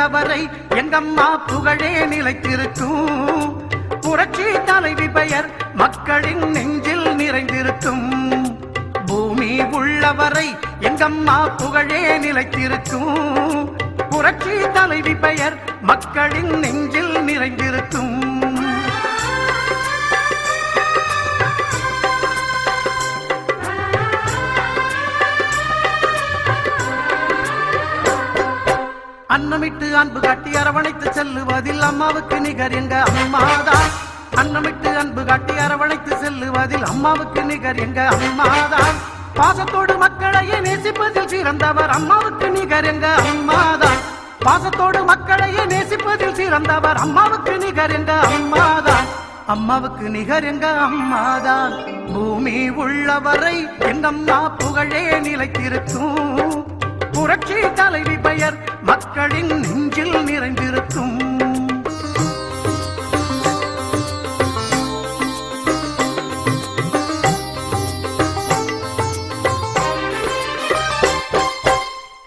உள்ளவரை எங்கம்மா புகழே நிலைத்திருக்கும். புரட்சி தலைவி பெயர் மக்களின் நெஞ்சில் நிறைந்திருக்கும். பூமி உள்ளவரை எங்கம்மா புகழே நிலைத்திருக்கும். புரட்சி தலைவி பெயர் மக்களின் நெஞ்சில் நிறைந்திருக்கும். அன்னமிட்டு அன்பு காட்டி அரவணைத்து செல்லுவதில் அம்மாவுக்கு நிகர் எங்க அம்மாதான். அன்னமிட்டு அன்பு காட்டி அரவணைத்து செல்லுவதில் அம்மாவுக்கு நிகர் எங்க அம்மாதான். பாசத்தோடு மக்களையே நேசிப்பதில் சிறந்தவர் அம்மாவுக்கு நிகர் எங்க அம்மாதான். பாசத்தோடு மக்களையே நேசிப்பதில் சிறந்தவர் அம்மாவுக்கு நிகர் எங்க அம்மாதான். அம்மாவுக்கு நிகர் எங்க அம்மாதான். பூமி உள்ளவரை எங்கம்மா புகழே நிலைத்திருக்கும். புரட்சி தலைவி பெயர் மக்களின் நெஞ்சில் நிறைந்திருக்கும்.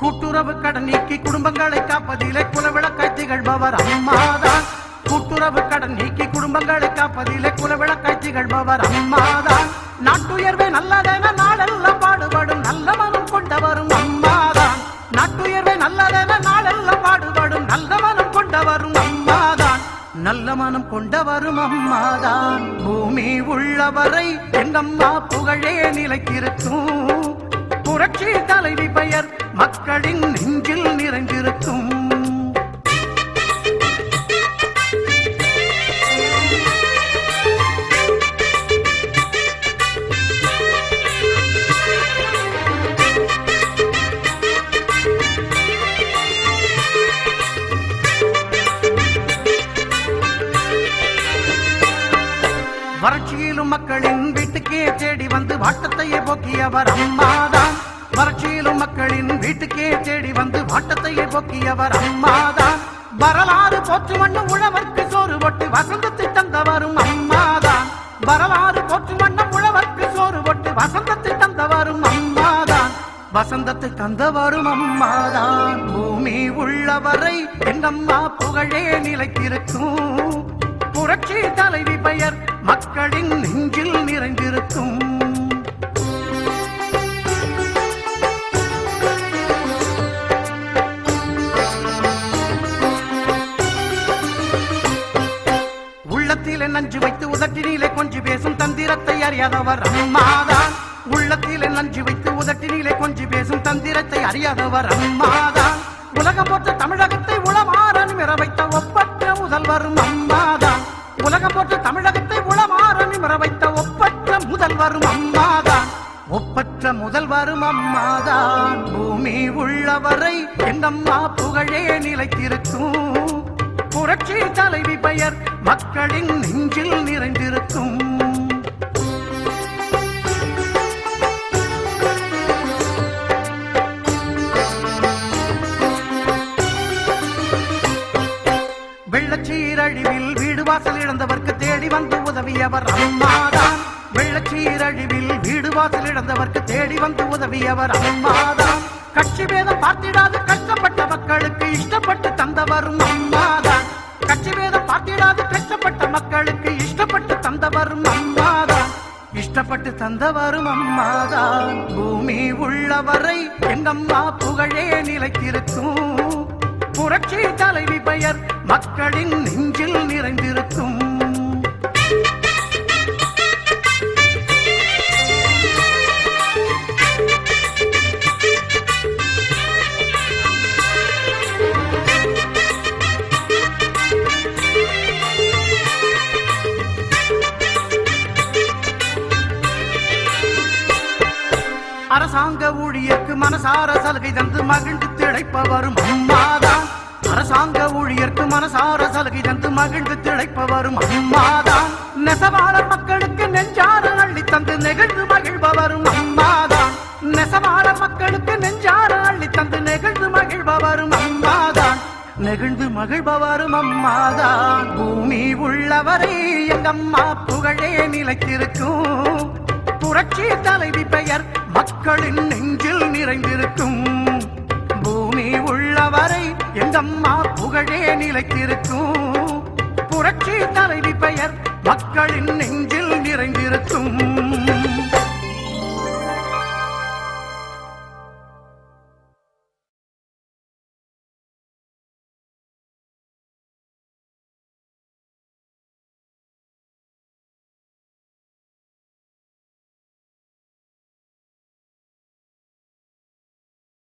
கூட்டுறவு கடன் நீக்கி குடும்பங்களை காப்பதிலே குலவிளக்காய் திகழ்பவர் அம்மாதான். கூட்டுறவு கடன் நீக்கி குடும்பங்களை காப்பதிலே குலவிளக்காய் திகழ்பவர் அம்மாதான். நாட்டுயர்வே நல்லதென நாடெல்லாம் பாடுபடும் நல்ல மனம் கொண்டவரும் அம்மாதான். நாட்டுயர்வே நல்லதென நாடெல்லாம் பாடுபடும் நல்ல மனம் கொண்டவரும் அம்மாதான். நல்ல மனம் கொண்டவரும் அம்மாதான். பூமி உள்ளவரை எங்கம்மா புகழே நிலைத்திருக்கும். புரட்சி தலைவி பெயர் மக்களின் நெஞ்சில் நிறைந்திருக்கும். வறட்சியிலும் மக்களின் வீட்டுக்கே தேடி வந்து வாட்டத்தையே போக்கியவர் அம்மாதான். வறட்சியிலும் மக்களின் வீட்டுக்கே தேடி வந்து வாட்டத்தையே போக்கியவர் அம்மாதான். வரலாறு போற்று மண்ணும் உழவர்க்கு சோறு போட்டு வசந்தத்தை தந்தவரும் அம்மாதான். வரலாறு போற்று மண்ணும் உழவர்க்கு சோறு போட்டு வசந்தத்தை தந்தவரும் அம்மாதான். வசந்தத்தை தந்தவரும் அம்மாதான். பூமி உள்ளவரை எங்கம்மா புகழே நிலைத்திருக்கும். புரட்சி தலைவி பெயர் மக்களின் நெஞ்சில் நிறைந்திருக்கும். உள்ளத்திலே நஞ்சு வைத்து உதட்டினிலே கொஞ்சி பேசும் தந்திரத்தை அறியாதவர் அம்மாதான். உள்ளத்திலே நஞ்சு வைத்து உதட்டினிலே கொஞ்சி பேசும் தந்திரத்தை அறியாதவர் அம்மாதான். உலகம் போற்ற தமிழகத்தை உளமாற நிமிர வைத்த ஒப்பற்ற முதல்வரும் அம்மாதான். உலகம் போற்ற தமிழகத்தை உளமாற நிமிர வைத்த ஒப்பற்ற முதல்வரும் அம்மாதான். ஒப்பற்ற முதல்வரும் அம்மாதான். பூமி உள்ளவரை எங்கம்மா புகழே நிலைத்திருக்கும். புரட்சி தலைவி பெயர் மக்களின் நெஞ்சில் நிறைந்திருக்கும். வெள்ளச்சீரழிவில் வீடு வாசல் இழந்தவர்க்கு தேடி வந்து உதவியவர் அம்மாதான். வெள்ளச்சீரழிவில் வீடு வாசல் இழந்தவர்க்கு தேடி வந்து உதவியவர் அம்மாதான். கட்சி பேதம் பார்த்திடாது கஷ்டப்பட்ட மக்களுக்கு இஷ்டப்பட்டு தந்தவரும் அம்மாதான். கட்சி பேதம் பார்த்திடாது கஷ்டப்பட்ட மக்களுக்கு இஷ்டப்பட்டு தந்தவரும் அம்மாதான். இஷ்டப்பட்டு தந்தவரும் அம்மாதான். பூமி உள்ளவரை எங்கம்மா புகழே நிலைத்திருக்கும். புரட்சி தலைவி பெயர் மக்களின் நெஞ்சில் நிறைந்திருக்கும். அரசாங்க ஊழியர்க்கு மனசார சலுகை தந்து மகிழ்ந்து திளைப்பவரும் அம்மாதான். அரசாங்க ஊழியர்க்கு மனசார சலுகை தந்து மகிழ்ந்து திளைப்பவரும் அம்மாதான். நெசவாளர் மக்களுக்கு நெஞ்சார அள்ளி தந்து நெகிழ்ந்து மகிழ்பவரும் அம்மாதான். நெசவாளர் மக்களுக்கு நெஞ்சார அள்ளி தந்து நெகிழ்ந்து மகிழ்பவரும் அம்மாதான். நெகிழ்ந்து மகிழ்பவரும் அம்மாதான். பூமி உள்ளவரை எங்கம்மா புகழே நிலைத்திருக்கும். புரட்சி தலைவி பெயர் மக்களின் நெஞ்சில் நிறைந்திருக்கும். பூமி உள்ளவரை எங்கம்மா புகழே நிலைத்திருக்கும் புரட்சி தலைவி பெயர் மக்களின் நெஞ்சில் நிறைந்திருக்கும்